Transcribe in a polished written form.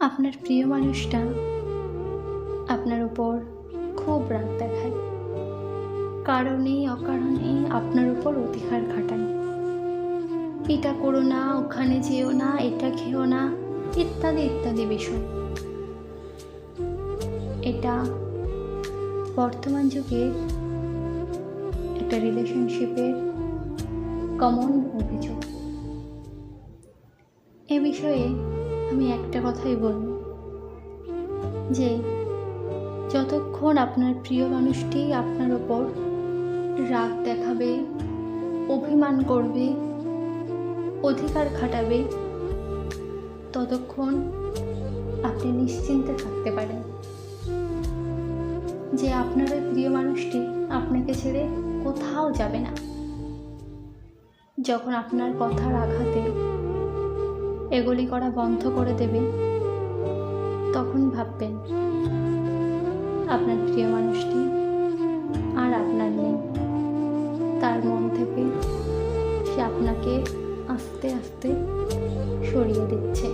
আপনার প্রিয় মানুষটা আপনার উপর খুব রাগ দেখায়, কারণেই অকারণেই আপনার উপর অধিকার খাটায়। এটা করো না, ওখানে যেও না, এটা খেও না, ইত্যাদি ইত্যাদি বিষয়। এটা বর্তমান যুগের একটা রিলেশনশিপের কমন অভিযোগ। এ বিষয়ে আমি একটা কথাই বলব যে যতক্ষণ আপনার প্রিয় মানুষটি আপনার ওপর রাগ দেখাবে, অভিমান করবে, অধিকার খাটাবে, ততক্ষণ আপনি নিশ্চিন্তে থাকতে পারেন যে আপনার ওই প্রিয় মানুষটি আপনাকে ছেড়ে কোথাও যাবে না। যখন আপনার কথার আঘাতে এগুলি করা বন্ধ করে দেবে, তখন ভাববেন আপনার প্রিয় মানুষটি আর আপনার নেই। তার মন থেকে সে আপনাকে আস্তে আস্তে সরিয়ে দিচ্ছে।